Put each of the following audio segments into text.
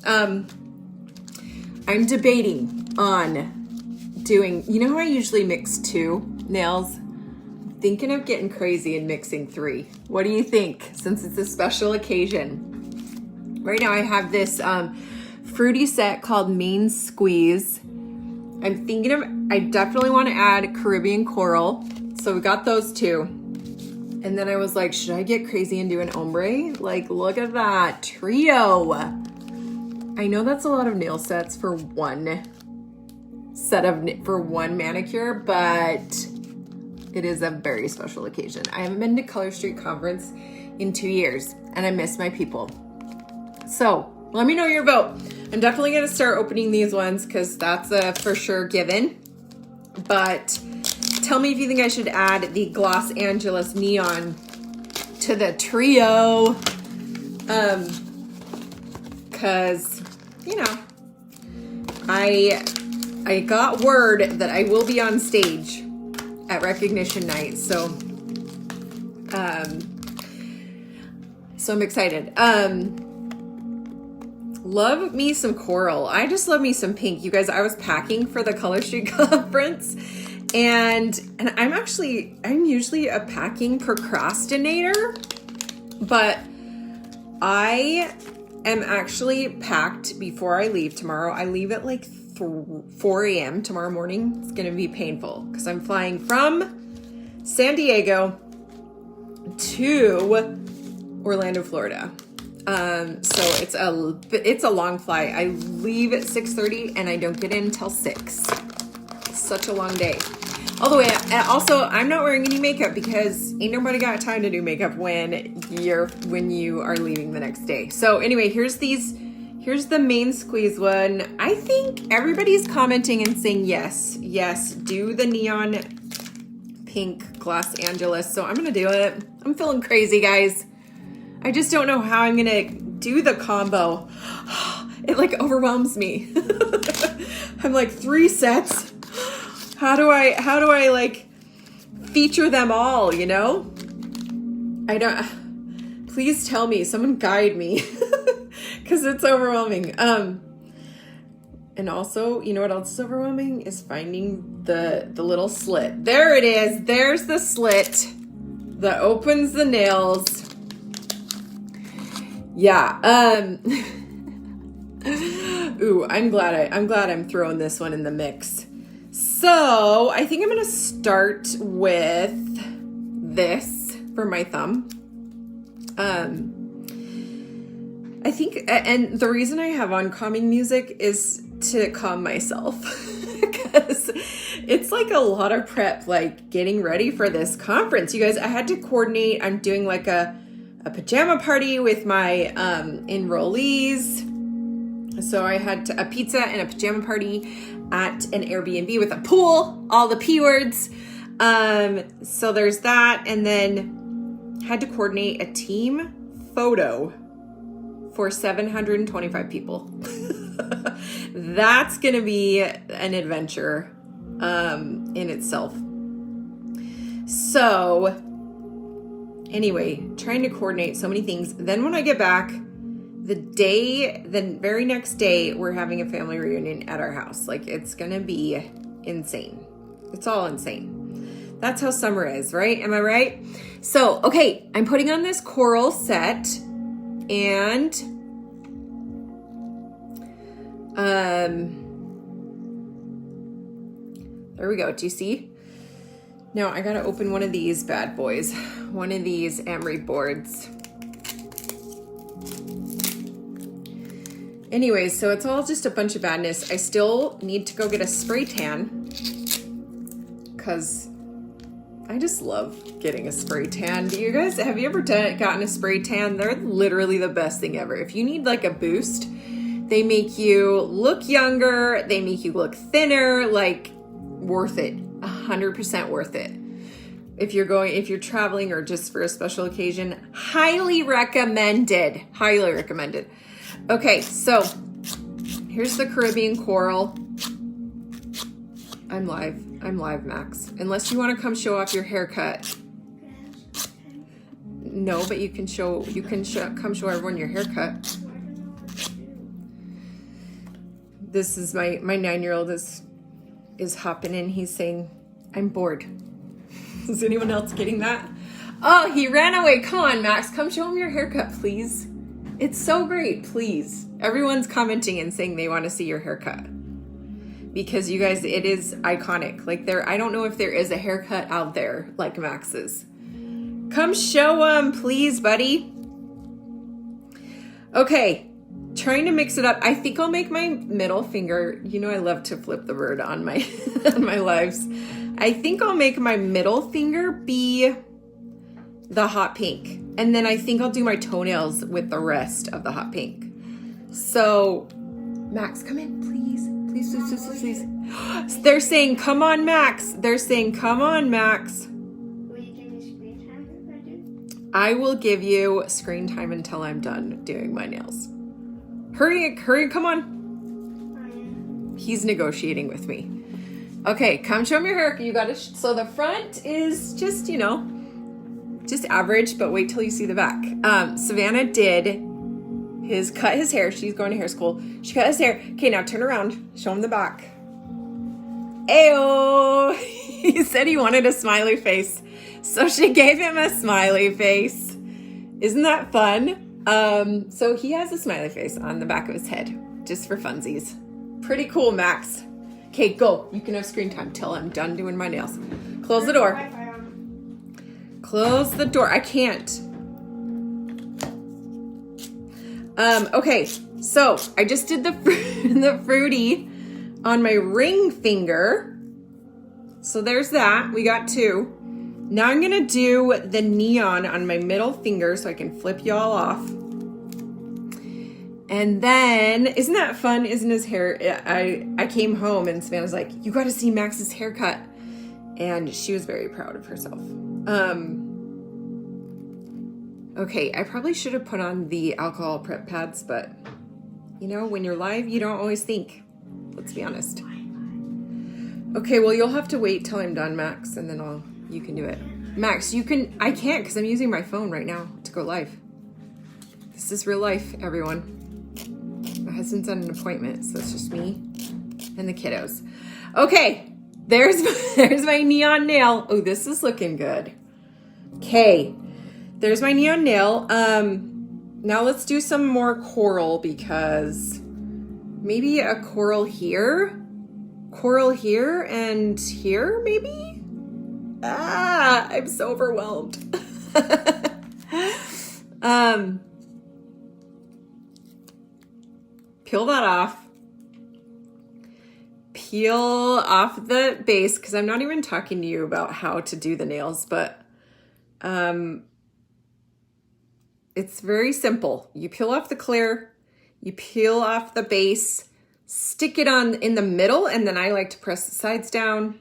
I'm debating on doing, you know how I usually mix 2 nails? I'm thinking of getting crazy and mixing 3. What do you think? Since it's a special occasion. Right now I have this fruity set called Main Squeeze. I'm thinking of, I definitely want to add Caribbean Coral. So we got those 2. And then I was like, should I get crazy and do an ombre? Like, look at that trio. I know that's a lot of nail sets for one manicure, but it is a very special occasion. I haven't been to Color Street Conference in 2 years, and I miss my people. So let me know your vote. I'm definitely gonna start opening these ones because that's a for sure given. But tell me if you think I should add the Los Angeles Neon to the trio. Cause, you know, I got word that I will be on stage at Recognition Night, so I'm excited. Love me some coral. I just love me some pink. You guys, I was packing for the Color Street Conference, and I'm usually a packing procrastinator, but I am actually packed before I leave tomorrow. I leave at like 4 a.m. tomorrow morning. It's going to be painful because I'm flying from San Diego to Orlando, Florida. So it's a long flight. I leave at 6:30 and I don't get in until 6. It's such a long day. Although, also, I'm not wearing any makeup because ain't nobody got time to do makeup when you are leaving the next day. So anyway, here's the Main Squeeze one. I think everybody's commenting and saying yes, do the neon pink Los Angeles. So I'm gonna do it. I'm feeling crazy, guys. I just don't know how I'm gonna do the combo. It like overwhelms me. I'm like 3 sets. How do I like feature them all, you know? Please tell me, someone guide me. Cause it's overwhelming. And also, you know what else is overwhelming is finding the little slit. There it is. There's the slit that opens the nails. Yeah. Ooh, I'm glad I'm throwing this one in the mix. So I think I'm gonna start with this for my thumb. I think, and the reason I have on calming music is to calm myself because it's like a lot of prep, like getting ready for this conference. You guys, I had to coordinate. I'm doing like a pajama party with my enrollees. So I had a pizza and a pajama party at an Airbnb with a pool, all the P words. So there's that. And then had to coordinate a team photo for 725 people. That's going to be an adventure in itself. So anyway, trying to coordinate so many things. Then when I get back, the very next day, we're having a family reunion at our house. Like, it's going to be insane. It's all insane. That's how summer is, right? Am I right? So, okay, I'm putting on this coral set and there we go. Do you see? Now I got to open one of these bad boys, one of these emery boards. Anyways, so it's all just a bunch of badness. I still need to go get a spray tan because I just love getting a spray tan. Do you guys, have you ever gotten a spray tan? They're literally the best thing ever. If you need like a boost, they make you look younger. They make you look thinner, like worth it, 100% worth it. If you're traveling or just for a special occasion, highly recommended, highly recommended. Okay, so here's the Caribbean Coral. I'm live, Max. Unless you want to come show off your haircut. No, but you can come show everyone your haircut. This is my 9-year-old is hopping in. He's saying, I'm bored. Is anyone else getting that? Oh, he ran away. Come on, Max. Come show him your haircut, please. It's so great, please. Everyone's commenting and saying they want to see your haircut. Because you guys, it is iconic. Like I don't know if there is a haircut out there like Max's. Come show him, please, buddy. Okay, trying to mix it up. I think I'll make my middle finger, you know I love to flip the bird on my on my lives. I think I'll make my middle finger be the hot pink. And then I think I'll do my toenails with the rest of the hot pink. So, Max, come in, please. Please, please, please, please. They're saying, come on, Max. They're saying, come on, Max. Will you give me screen time if I do? I will give you screen time until I'm done doing my nails. Hurry, come on. He's negotiating with me. Okay, come show me your hair. You got to, so the front is just, you know, just average, but wait till you see the back. Savannah did cut his hair. She's going to hair school. She cut his hair. Okay, now turn around. Show him the back. Ayo! He said he wanted a smiley face. So she gave him a smiley face. Isn't that fun? So he has a smiley face on the back of his head, just for funsies. Pretty cool, Max. Okay, go. You can have screen time till I'm done doing my nails. Close the door. Close the door. I can't. Okay, so I just did the fruity on my ring finger. So there's that. We got 2. Now I'm going to do the neon on my middle finger so I can flip y'all off. And then, isn't that fun? Isn't his hair? I came home and Savannah's like, you got to see Max's haircut. And she was very proud of herself. Okay, I probably should have put on the alcohol prep pads, but you know, when you're live, you don't always think. Let's be honest. Okay, well, you'll have to wait till I'm done, Max, and then you can do it. Max, I can't because I'm using my phone right now to go live. This is real life, everyone. My husband's at an appointment, so it's just me and the kiddos. Okay, there's my neon nail. Oh, this is looking good. Okay. There's my neon nail. Now let's do some more coral because maybe a coral here, and here maybe? I'm so overwhelmed. Peel that off. Peel off the base because I'm not even talking to you about how to do the nails, but it's very simple. You peel off the clear, you peel off the base, stick it on in the middle, and then I like to press the sides down.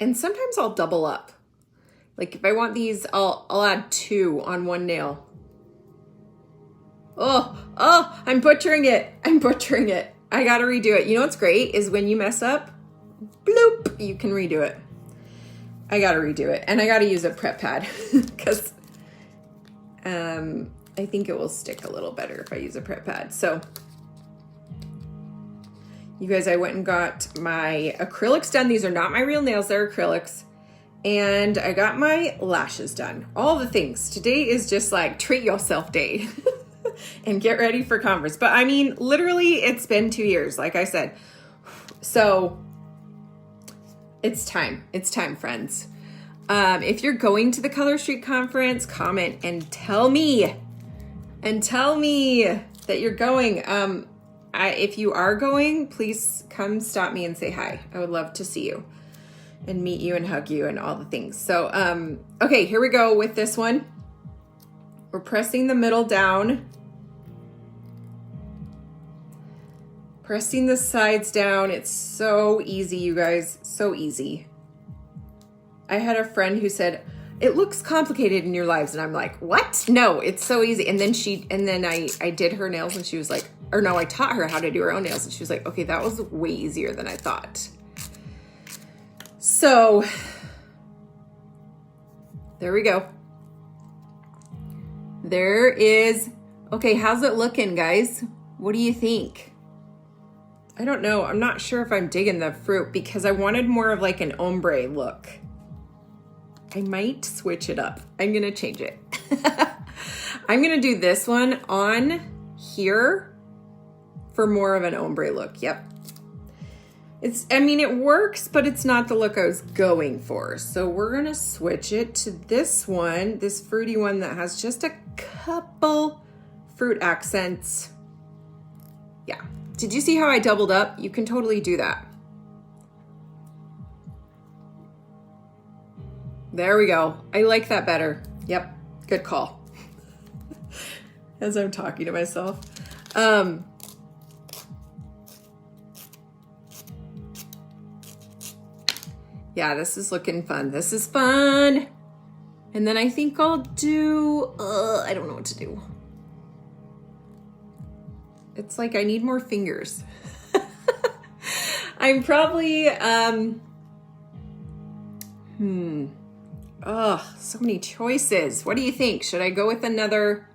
And sometimes I'll double up. Like if I want these, I'll add 2 on one nail. Oh, I'm butchering it. I gotta redo it. You know what's great is when you mess up, bloop, you can redo it. I gotta redo it. And I gotta use a prep pad because I think it will stick a little better if I use a prep pad. So you guys, I went and got my acrylics done. These are not my real nails, they're acrylics. And I got my lashes done. All the things. Today is just like treat yourself day and get ready for conference. But I mean, literally it's been 2 years, like I said. So it's time, friends. If you're going to the Color Street conference, comment and tell me that you're going. If you are going, please come stop me and say hi. I would love to see you and meet you and hug you and all the things. So, okay, here we go with this one. We're pressing the middle down. Pressing the sides down. It's so easy, you guys. So easy. I had a friend who said, it looks complicated in your lives. And I'm like, what? No, it's so easy. And then I did her nails and she was like, or no, I taught her how to do her own nails. And she was like, okay, that was way easier than I thought. So there we go. There is, Okay, how's it looking, guys? What do you think? I don't know. I'm not sure if I'm digging the fruit because I wanted more of like an ombre look. I might switch it up. I'm gonna change it. I'm gonna do this one on here for more of an ombre look. Yep. I mean, it works, but it's not the look I was going for. So we're gonna switch it to this one, this fruity one that has just a couple fruit accents. Yeah. Did you see how I doubled up? You can totally do that. There we go. I like that better. Yep. Good call. As I'm talking to myself. Yeah, this is looking fun. This is fun. And then I think I'll do, I don't know what to do. It's like I need more fingers. I'm probably, so many choices. What do you think? Should I go with another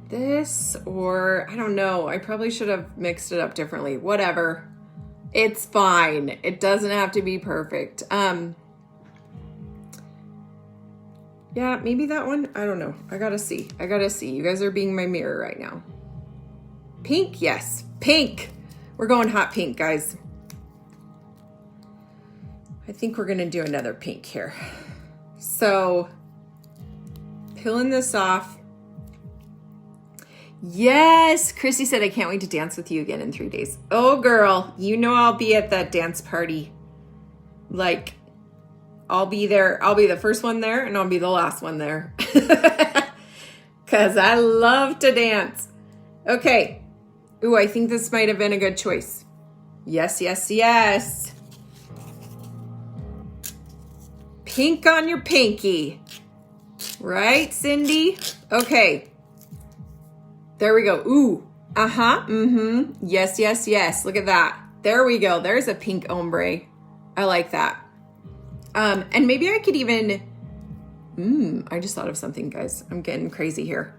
this or I don't know. I probably should have mixed it up differently. Whatever. It's fine. It doesn't have to be perfect. Yeah, maybe that one. I don't know. I gotta see. You guys are being my mirror right now. Pink? Yes. Pink. We're going hot pink, guys. I think we're gonna do another pink here. So, peeling this off. Yes, Chrissy said, I can't wait to dance with you again in 3 days. Oh, girl, you know I'll be at that dance party. Like, I'll be there. I'll be the first one there, and I'll be the last one there. Because I love to dance. Okay. Ooh, I think this might have been a good choice. Yes, yes, yes. Pink on your pinky. Right, Cindy? Okay. There we go. Ooh. Uh-huh. Mm-hmm. Yes, yes, yes. Look at that. There we go. There's a pink ombre. I like that. And maybe I could even... I just thought of something, guys. I'm getting crazy here.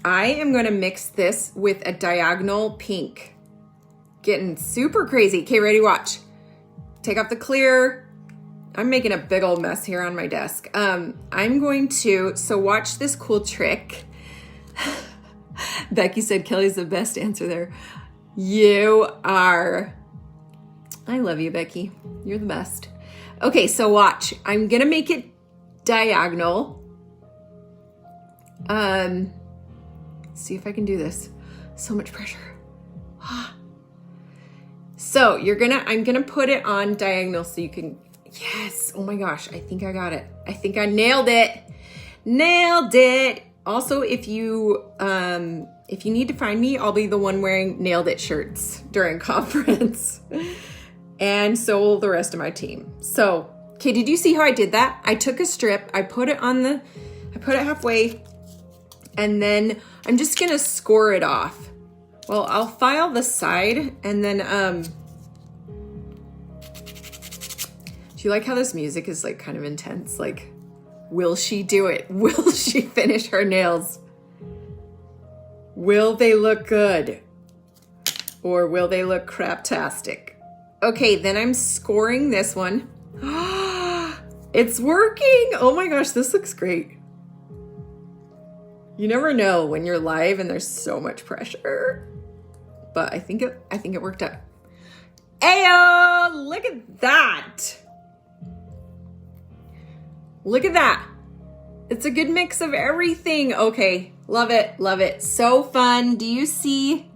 I am going to mix this with a diagonal pink. Getting super crazy. Okay, ready? Watch. Take off the clear. I'm making a big old mess here on my desk. I'm going to... So watch this cool trick. Becky said Kelly's the best answer there. You are. I love you, Becky. You're the best. Okay, so watch. I'm going to make it diagonal. See if I can do this. So much pressure. So I'm going to put it on diagonal so you can, yes. Oh my gosh. I think I got it. I think I nailed it. Nailed it. Also, if you need to find me, I'll be the one wearing Nailed It shirts during conference. And so will the rest of my team. So, okay, did you see how I did that? I took a strip, I put it halfway, and then I'm just gonna score it off. Well, I'll file the side, and then, do you like how this music is like kind of intense? Like, will she do it? Will she finish her nails? Will they look good? Or will they look craptastic? Okay, then I'm scoring this one. It's working! Oh my gosh, this looks great. You never know when you're live and there's so much pressure. But I think it worked out. Ayo! Look at that! Look at that. It's a good mix of everything. Okay, love it, love it. So fun. Do you see?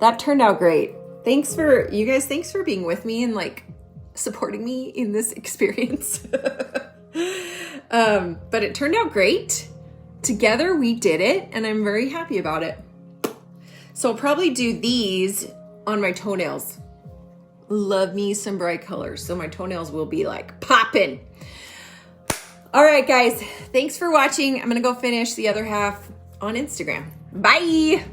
That turned out great. Thanks for being with me and like supporting me in this experience. But it turned out great. Together we did it and I'm very happy about it. So I'll probably do these on my toenails. Love me some bright colors. So my toenails will be like popping. All right, guys, thanks for watching. I'm going to go finish the other half on Instagram. Bye.